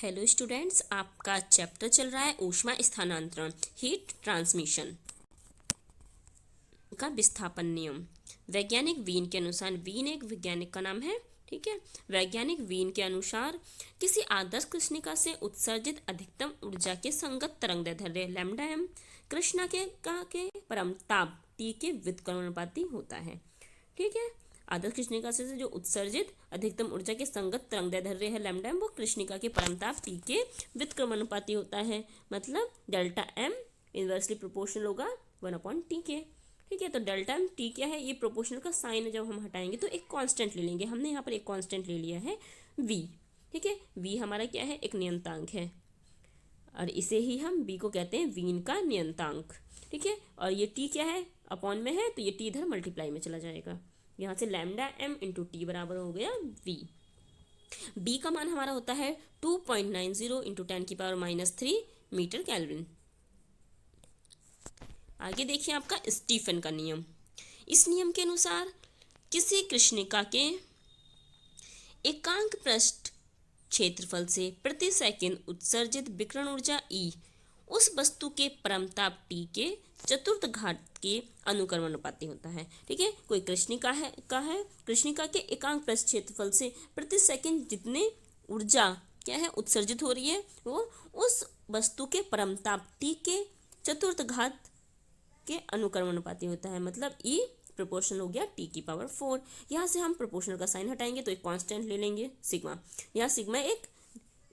Hello students, आपका chapter चल रहा है ऊष्मा स्थानांतरण, हीट ट्रांसमिशन का विस्थापन नियम। वैज्ञानिक वीन के अनुसार, वीन एक वैज्ञानिक का नाम है, ठीक है। वैज्ञानिक वीन के अनुसार किसी आदर्श कृष्णिका से उत्सर्जित अधिकतम ऊर्जा के संगत तरंगदैर्ध्य लैम्डा एम कृष्णिका के परमताप टी के व्युत्क्रमणानुपाती होता है, ठीक है। आदर्श कृष्णिका से जो उत्सर्जित अधिकतम ऊर्जा के संगत तरंगदैर्ध्य है लैम्डा एम, वो कृष्णिका के परमताप टी के व्युत्क्रमणानुपाती होता है। मतलब डेल्टा एम इनवर्सली प्रोपोर्शनल होगा 1/t के, ठीक है। तो डेल्टा एम टी क्या है, ये प्रोपोर्शनल का साइन जब हम हटाएंगे तो एक कांस्टेंट ले लेंगे। हमने यहाँ पर एक कांस्टेंट ले लिया है v, ठीक है। v हमारा क्या है, एक नियंतांक है, और इसे ही हम v को कहते हैं वीन का नियंतांक, ठीक है। और ये t क्या है, अपॉन में है, तो ये t इधर मल्टीप्लाई में चला जाएगा। यहाँ से लैम्डा m इंटू टी बराबर हो गया v। b का मान हमारा होता है 2.90 इंटू 10⁻³ मीटर केल्विन। आगे देखिए आपका स्टीफन का नियम। इस नियम के अनुसार किसी कृष्णिका के एकांक पृष्ठ क्षेत्रफल से प्रति सेकंड उत्सर्जित विकिरण ऊर्जा E उस वस्तु के परमताप T के चतुर्थ घात के अनुक्रमानुपाती होता है, ठीक है। कोई कृष्णिका है कृष्णिका के एकांक पृष्ठ क्षेत्रफल से प्रति सेकंड जितने ऊर्जा क्या है उत्सर्जित हो रही है, वो उस वस्तु के परमताप T के चतुर्थ घात के अनुक्रमानुपाती होता है। मतलब E प्रोपोर्शनल हो गया T⁴। यहाँ से हम प्रोपोर्शनल का साइन हटाएंगे तो एक कांस्टेंट ले लेंगे सिग्मा। यहाँ सिग्मा एक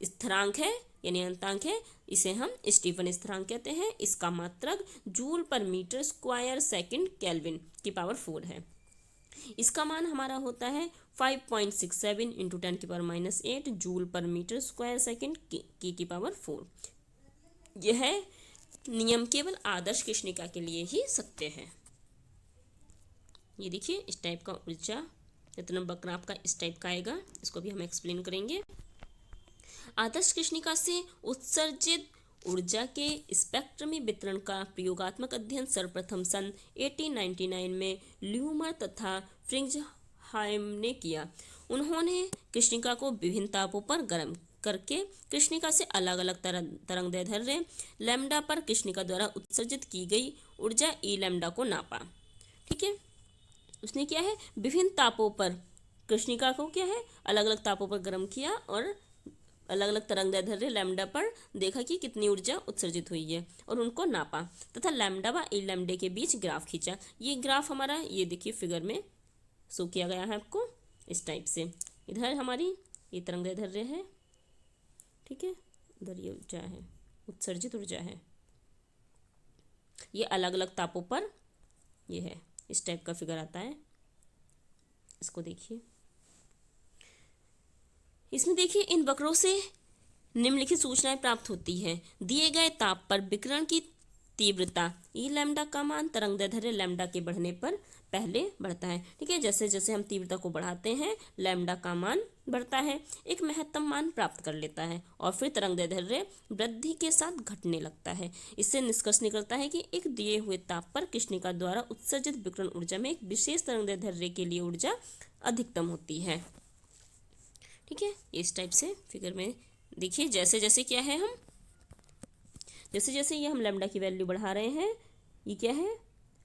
स्थिरांक है यानी अंतांक है, इसे हम स्टीफन स्थिरांक कहते हैं। इसका मात्रक जूल पर मीटर स्क्वायर सेकंड केल्विन की पावर 4 है। इसका मान हमारा होता है 5.67 इंटू 10⁻⁸ जूल पर मीटर स्क्वायर सेकंड की पावर 4। यह नियम केवल आदर्श कृष्णिका के लिए ही सत्य है। ये देखिए इस टाइप का ऊर्जा इतना वक्र आपका इस टाइप का आएगा, इसको भी हम एक्सप्लेन करेंगे। आदर्श कृष्णिका से उत्सर्जित ऊर्जा के स्पेक्ट्रम में वितरण का प्रयोगात्मक अध्ययन सर्वप्रथम सन 1899 में ल्यूमर तथा फ्रिंजहाइम ने किया। उन्होंने कृष्णिका को विभिन्न तापों पर गर्म करके कृष्णिका से अलग अलग तरंगदैर्ध्य लैम्डा पर कृष्णिका द्वारा उत्सर्जित की गई ऊर्जा ई लैम्डा को नापा, ठीक है। उसने क्या है, विभिन्न तापों पर कृष्णिका को क्या है अलग अलग तापों पर गर्म किया और अलग अलग तरंगदैर्ध्य लैम्डा पर देखा कि कितनी ऊर्जा उत्सर्जित हुई है और उनको नापा तथा लैम्डा व ई लैम्डे के बीच ग्राफ खींचा। ये ग्राफ हमारा ये देखिए फिगर में शो किया गया है आपको इस टाइप से। इधर हमारी ये तरंगदैर्ध्य है, ठीक है, उधर ये ऊर्जा है, उत्सर्जित ऊर्जा है। ये अलग अलग तापों पर ये है, इस टाइप का फिगर आता है। इसको देखिए, इसमें देखिए इन वक्रों से निम्नलिखित सूचनाएं प्राप्त होती है। दिए गए ताप पर विकिरण की तीव्रता ई लैम्डा का मान तरंगदैर्ध्य लैम्डा के बढ़ने पर पहले बढ़ता है, ठीक है। जैसे जैसे हम तीव्रता को बढ़ाते हैं लैम्डा का मान बढ़ता है, एक महत्तम मान प्राप्त कर लेता है और फिर तरंगदैर्ध्य वृद्धि के साथ घटने लगता है। इससे निष्कर्ष निकलता है कि एक दिए हुए ताप पर कृष्णिका द्वारा उत्सर्जित विकिरण ऊर्जा में एक विशेष तरंगदैर्ध्य के लिए ऊर्जा अधिकतम होती है, ठीक है। इस टाइप से फिगर में देखिए जैसे जैसे क्या है, हम जैसे जैसे ये हम लैम्डा की वैल्यू बढ़ा रहे हैं, ये क्या है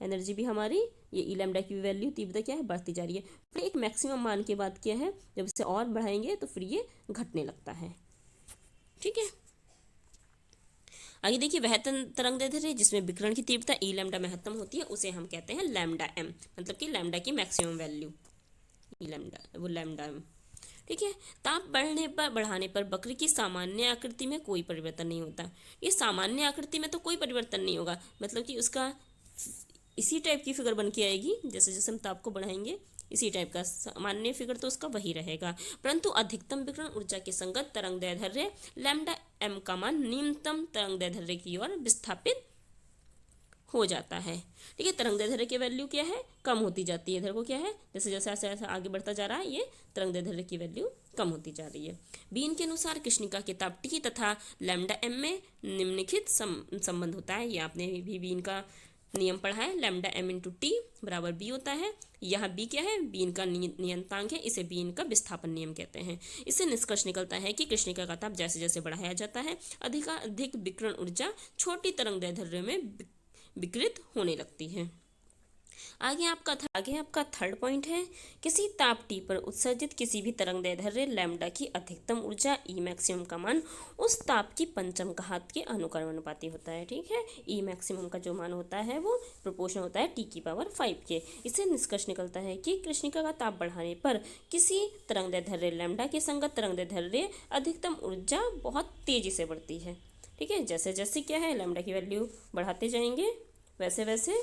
एनर्जी भी हमारी, ये ई लैम्डा की वैल्यू तीव्रता क्या है बढ़ती जा रही है। फिर एक मैक्सिमम मान के बाद क्या है, जब इसे और बढ़ाएंगे तो फिर ये घटने लगता है, ठीक है। आगे देखिए वह तरंगदैर्ध्य जिसमें विकिरण की तीव्रता ई लैम्डा महत्तम होती है उसे हम कहते हैं लैम्डा एम, मतलब कि लैम्डा की मैक्सिमम वैल्यू ई लैम्डा, वो लैम्डा एम, ठीक है। ताप बढ़ाने पर वक्र की सामान्य आकृति में कोई परिवर्तन नहीं होता। ये सामान्य आकृति में तो कोई परिवर्तन नहीं होगा, मतलब कि उसका इसी टाइप की फिगर बन के आएगी। जैसे जैसे हम ताप को बढ़ाएंगे इसी टाइप का सामान्य फिगर तो उसका वही रहेगा, परंतु अधिकतम विकिरण ऊर्जा के संगत तरंगदैर्ध्य लैम्डा एम का मान न्यूनतम तरंगदैर्ध्य की ओर विस्थापित हो जाता है, ठीक है। तरंगदैर्ध्य की वैल्यू क्या है, कम होती जाती है। इधर को क्या है, जैसे जैसे ऐसे ऐसे आगे बढ़ता जा रहा है ये तरंगदैर्ध्य की वैल्यू कम होती जा रही है। बीन के अनुसार कृष्णिका के ताप T तथा लैम्डा एम में निम्नलिखित संबंध होता है। ये आपने भी बीन का नियम पढ़ा है, लैम्डा m इंटू टी बराबर बी होता है। यहाँ बी क्या है, बी इनका नियतांक है, इसे बी इनका विस्थापन नियम कहते हैं। इससे निष्कर्ष निकलता है कि कृष्णिका का ताप जैसे जैसे बढ़ाया जाता है अधिकाधिक विकिरण ऊर्जा छोटी तरंगदैर्ध्य में विकृत होने लगती है। आगे आपका थर्ड पॉइंट है, किसी ताप टी पर उत्सर्जित किसी भी तरंगदैर्ध्य लैम्डा की अधिकतम ऊर्जा ई मैक्सिमम का मान उस ताप की पंचम घात के अनुक्रमानुपाती होता है। ठीक है, ई मैक्सिमम का जो मान होता है वो प्रोपोर्शनल होता है टी की पावर 5 के। इससे निष्कर्ष निकलता है कि कृष्णिका का ताप बढ़ाने पर किसी तरंगदैर्ध्य लैम्डा के संगत तरंगदैर्ध्य अधिकतम ऊर्जा बहुत तेजी से बढ़ती है। ठीक है, जैसे जैसे क्या है लैम्डा की वैल्यू बढ़ाते जाएंगे वैसे वैसे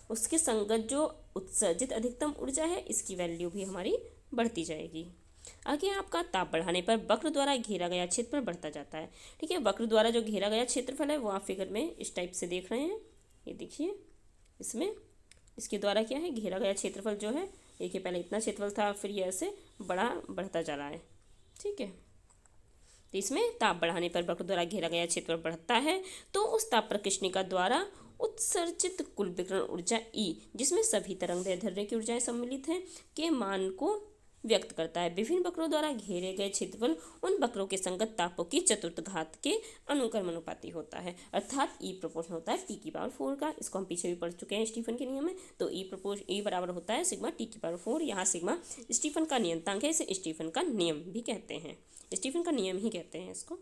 उसके संगत जो उत्सर्जित अधिकतम ऊर्जा है इसकी वैल्यू भी हमारी बढ़ती जाएगी। आगे आपका ताप बढ़ाने पर वक्र द्वारा घेरा गया क्षेत्रफल बढ़ता जाता है। ठीक है, वक्र द्वारा जो घेरा गया क्षेत्रफल है वो आप फिगर में इस टाइप से देख रहे हैं, ये देखिए इसमें इसके द्वारा क्या है घेरा गया क्षेत्रफल जो है, देखिए पहले इतना क्षेत्रफल था फिर ये ऐसे बढ़ता जा रहा है। ठीक है, तो इसमें ताप बढ़ाने पर वक्र द्वारा घेरा गया क्षेत्रफल बढ़ता है तो उस ताप प्रकृष्णिका द्वारा उत्सर्जित कुल विकिरण ऊर्जा ई, जिसमें सभी तरंगदैर्ध्य की ऊर्जाएं सम्मिलित हैं, के मान को व्यक्त करता है। विभिन्न वक्रों द्वारा घेरे गए क्षेत्रफल उन वक्रों के संगत तापों की चतुर्थ घात के अनुक्रमानुपाती होता है, अर्थात ई प्रोपोर्शन होता है टी की पावर 4 का। इसको हम पीछे भी पढ़ चुके हैं स्टीफन के नियम में। तो ई बराबर होता है सिग्मा टी की पावर 4। यहाँ सिग्मा स्टीफन का नियतांक है, इसे स्टीफन का नियम भी कहते हैं, स्टीफन का नियम ही कहते हैं इसको।